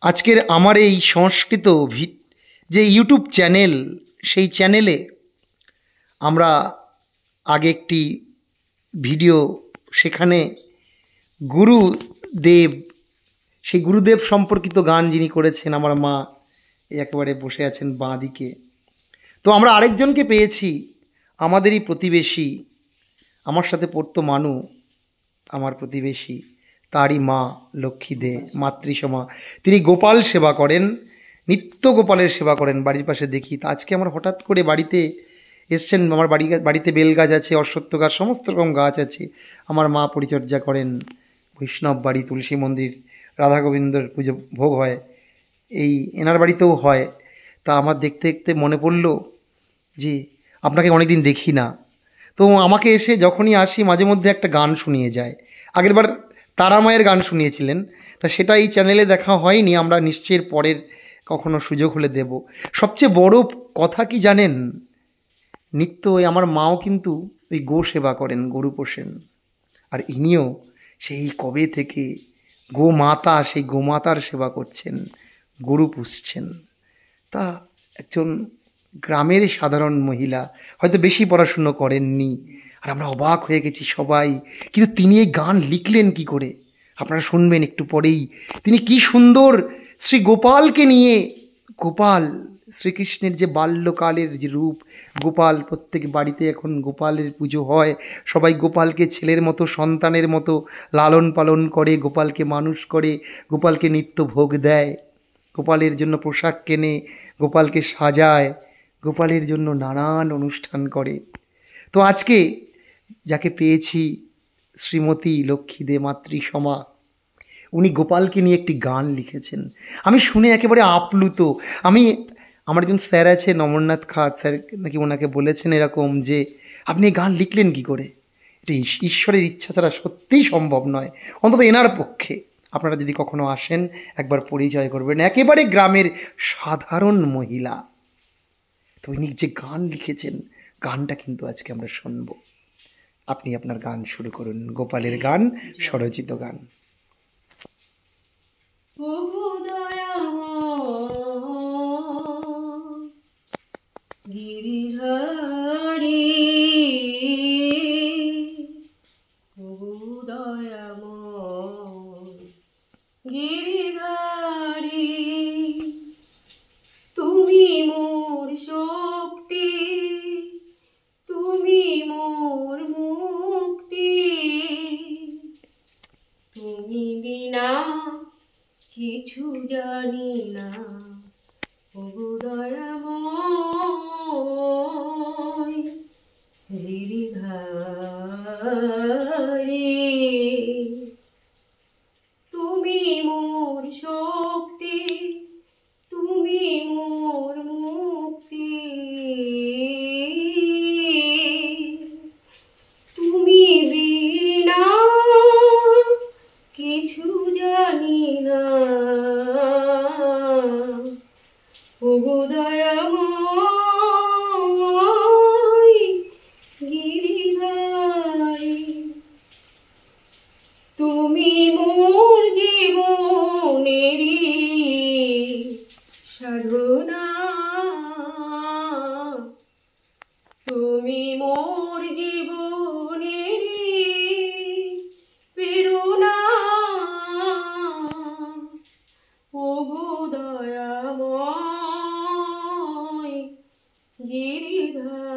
আজকের আমার এই সংস্কৃত যে ইউটিউব চ্যানেল, সেই চ্যানেলে আমরা আগে একটি ভিডিও, সেখানে গুরুদেব, সেই গুরুদেব সম্পর্কিত গান যিনি করেছেন আমার মা, একেবারে বসে আছেন বাঁ দিকে। তো আমরা আরেকজনকে পেয়েছি, আমাদেরই প্রতিবেশী, আমার সাথে পড়তো মানু, আমার প্রতিবেশী, তারই মা লক্ষ্মী দে, মাতৃসমা। তিনি গোপাল সেবা করেন, নিত্য গোপালের সেবা করেন, বাড়ির পাশে দেখি। তা আজকে আমার হঠাৎ করে বাড়িতে এসছেন, আমার বাড়িতে বেল গাছ আছে, অশ্বত্থ গাছ, সমস্ত রকম গাছ আছে। আমার মা পরিচর্যা করেন, বৈষ্ণব বাড়ি, তুলসী মন্দির, রাধা গোবিন্দর পুজো ভোগ হয়, এই এনার বাড়িতেও হয়। তা আমার দেখতে দেখতে মনে পড়ল যে আপনাকে অনেকদিন দেখি না। তো আমাকে এসে যখনই আসি মাঝে মধ্যে একটা গান শুনিয়ে যায়। আগেরবার তারা মায়ের গান শুনিয়েছিলেন, তা সেটা এই চ্যানেলে দেখা হয়নি, আমরা নিশ্চয়ই পরের কখনো সুযোগ হলে দেব। সবচেয়ে বড় কথা কি জানেন, নিত্য ওই আমার মাও কিন্তু ওই গো সেবা করেন, গরু পোষেন। আর ইনিও সেই কবে থেকে গোমাতা, সেই গোমাতার সেবা করছেন, গরু পুষছেন। তা একজন গ্রামের সাধারণ মহিলা, হয়তো বেশি পড়াশুনো করেননি, আর আমরা অবাক হয়ে গেছি সবাই। কিন্তু তিনি এই গান লিখলেন কি করে, আপনারা শুনবেন একটু পরেই। তিনি কি সুন্দর শ্রী গোপালকে নিয়ে, গোপাল শ্রীকৃষ্ণের যে বাল্যকালের যে রূপ, গোপাল, প্রত্যেক বাড়িতে এখন গোপালের পুজো হয়, সবাই গোপালকে ছেলের মতো, সন্তানের মতো লালন পালন করে, গোপালকে মানুষ করে, গোপালকে নিত্য ভোগ দেয়, গোপালের জন্য পোশাক কেনে, গোপালকে সাজায়, গোপালের জন্য নানান অনুষ্ঠান করে। তো আজকে যাকে পেয়েছি, শ্রীমতী লক্ষ্মী দে, মাতৃসমা, উনি গোপালকে নিয়ে একটি গান লিখেছেন। আমি শুনে একেবারে আপ্লুত। আমার একজন স্যার আছে, অমরনাথ খাঁ স্যার, নাকি ওনাকে বলেছেন এরকম যে আপনি এই গান লিখলেন কি করে। এটা ঈশ্বরের ইচ্ছা ছাড়া সত্যিই সম্ভব নয়, অন্তত এনার পক্ষে। আপনারা যদি কখনো আসেন একবার পরিচয় করবেন, একেবারে গ্রামের সাধারণ মহিলা। তো উনি যে গান লিখেছেন, গানটা কিন্তু আজকে আমরা শুনব। আপনি আপনার গান শুরু করুন, গোপালের গান, স্বরচিত গান। গিরিধারী দয়াময়, গিরিধারী তুমি মোর শক্তি, তুমি মোর মুক্তি, তুমি বিনা কিছু জানি না, দয়াময় গিরিধারী তুমি মোর শক্তি, তুমি মোর মুক্তি, তুমি বিনা কিছু জানি না, দয়াময় গিরিধারী তুমি মোর জীবনেরই সাধনা, তুমি মোর জীবনেরই প্রেরণা, ওগো দয়াময় গিরিধারী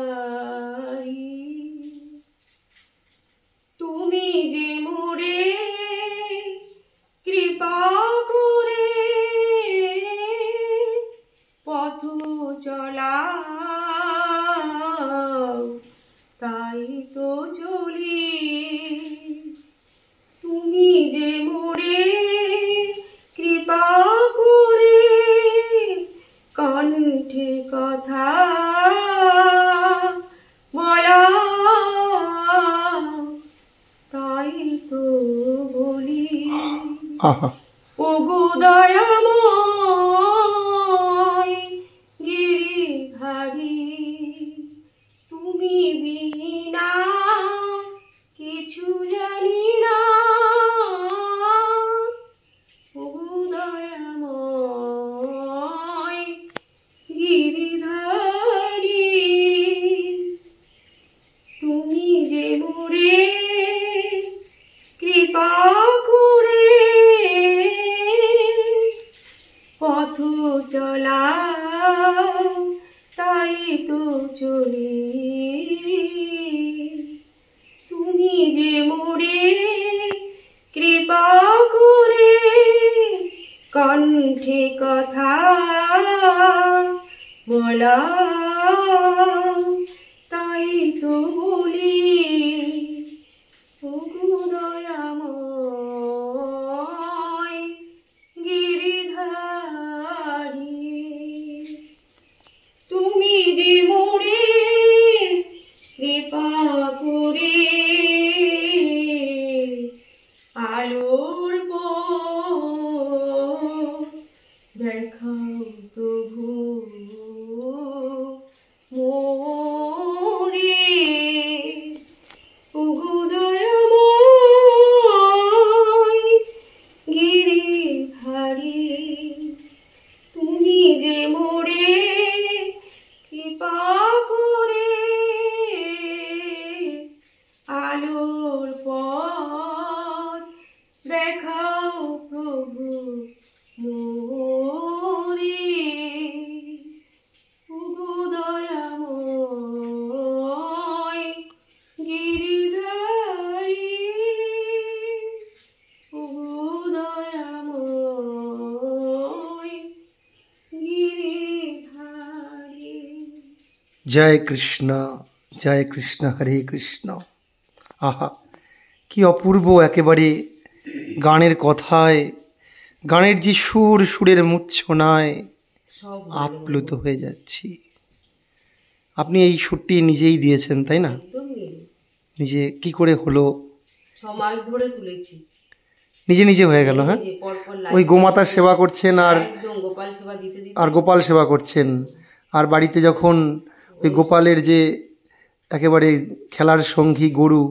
তুমি যে মোরে কৃপা করে পথ চলা, তাই তো চলি, তুমি যে মোরে কৃপা করে কণ্ঠে কথা বলা, তাই তো বলি, ওগো দয়াময় গিরিধারী তুমি বিনা কিছু জানি না, ওগো দয়াময় তো চলি তুমি যে মোরে কৃপা করে কণ্ঠে কথা বলা তাই তো বলি ওগো দয়াময় গিরিধারী তুমি যে মোরে কৃপা করে আলোর পথ দেখাও প্রভু মোরে ওগো দয়াময় গিরিধারী তুমি যে মোরে কৃপা করে আলোর পথ দেখাও প্রভু মোরে ওগো দয়াময় গিরিধারী ওগো দয়াময় গিরিধারী। জয় কৃষ্ণ, জয় কৃষ্ণ, হরে কৃষ্ণ। আহা, কি অপূর্ব একেবারে গানের কথায়, গানের যে সুর, সুরের মূর্ছনায় আপ্লুত হয়ে যাচ্ছি। আপনি এই সুরটি নিজেই দিয়েছেন, তাই না? নিজে কি করে হলো? 6 মাস ধরে তুলেছি, নিজে নিজে হয়ে গেল? হ্যাঁ, ওই গোমাতার সেবা করছেন আর গোপাল সেবা দিতে আর গোপাল সেবা করছেন, আর বাড়িতে যখন ওই গোপালের যে একেবারে খেলার সঙ্গী গরু,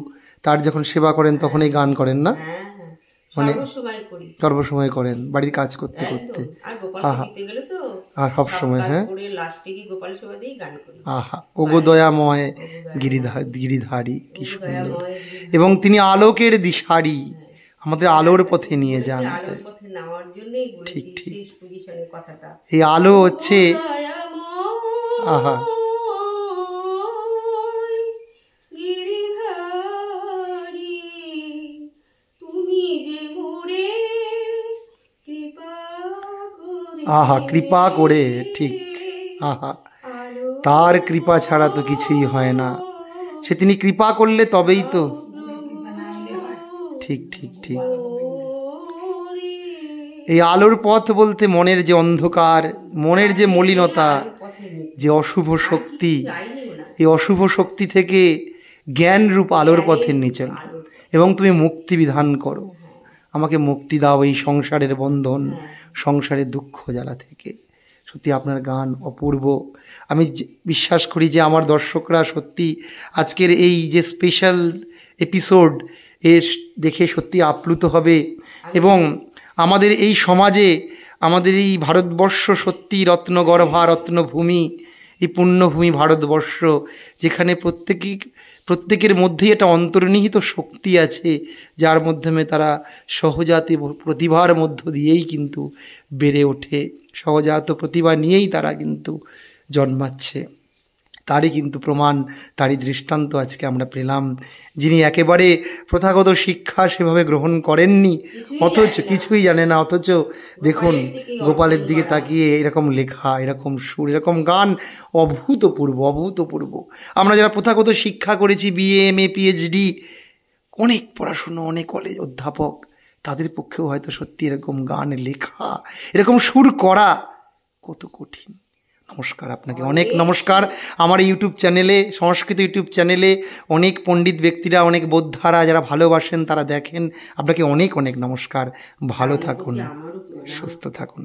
তার যখন সেবা করেন তখন এই গান করেন না? মানে সর্বসময় করেন বাড়ির কাজ করতে করতে। আর সব সময়, হ্যাঁ, আহা, ওগো দয়াময় গিরিধারী, কি সুন্দর। এবং তিনি আলোকের দিশারি, আমাদের আলোর পথে নিয়ে যান। ঠিক ঠিক, এই আলো হচ্ছে, আহা, আহা, কৃপা করে, ঠিক, আহা, তার কৃপা ছাড়া তো কিছুই হয় না। সে তিনি কৃপা করলে তবেই তো, ঠিক ঠিক ঠিক। এই আলোর পথ বলতে মনের যে অন্ধকার, মনের যে মলিনতা, যে অশুভ শক্তি, এই অশুভ শক্তি থেকে জ্ঞান রূপ আলোর পথে নিয়ে চলো এবং তুমি মুক্তি বিধান করো। আমাকে মুক্তি দাও এই সংসারের বন্ধন, সংসারের দুঃখ জ্বালা থেকে। সত্যি আপনার গান অপূর্ব। আমি বিশ্বাস করি যে আমার দর্শকরা সত্যি আজকের এই যে স্পেশাল এপিসোড এ দেখে সত্যি আপ্লুত হবে। এবং আমাদের এই সমাজে, আমাদের এই ভারতবর্ষ সত্যি রত্নগর্ভা, রত্নভূমি, এই পুণ্যভূমি ভারতবর্ষ, যেখানে প্রত্যেকের মধ্যেই একটা অন্তর্নিহিত শক্তি আছে, যার মাধ্যমে তারা সহজাত প্রতিভার মধ্য দিয়েই কিন্তু বেড়ে ওঠে, সহজাত প্রতিভা নিয়েই তারা কিন্তু জন্মাচ্ছে। তারই কিন্তু প্রমাণ, তারই দৃষ্টান্ত আজকে আমরা পেলাম। যিনি একেবারে প্রথাগত শিক্ষা সেভাবে গ্রহণ করেননি, অথচ কিছুই জানে না, অথচ দেখুন গোপালের দিকে তাকিয়ে এরকম লেখা, এরকম সুর, এরকম গান, অভূতপূর্ব, অভূতপূর্ব। আমরা যারা প্রথাগত শিক্ষা করেছি, বিএ, এমএ, পিএইচডি, অনেক পড়াশুনো, অনেক কলেজ, অধ্যাপক, তাদের পক্ষেও হয়তো সত্যি এরকম গান লেখা, এরকম সুর করা কত কঠিন। নমস্কার আপনাকে, অনেক নমস্কার। আমার ইউটিউব চ্যানেলে, সংস্কৃত ইউটিউব চ্যানেলে অনেক পণ্ডিত ব্যক্তিরা, অনেক বোদ্ধারা যারা ভালোবাসেন, তারা দেখেন। আপনাকে অনেক অনেক নমস্কার। ভালো থাকুন, সুস্থ থাকুন।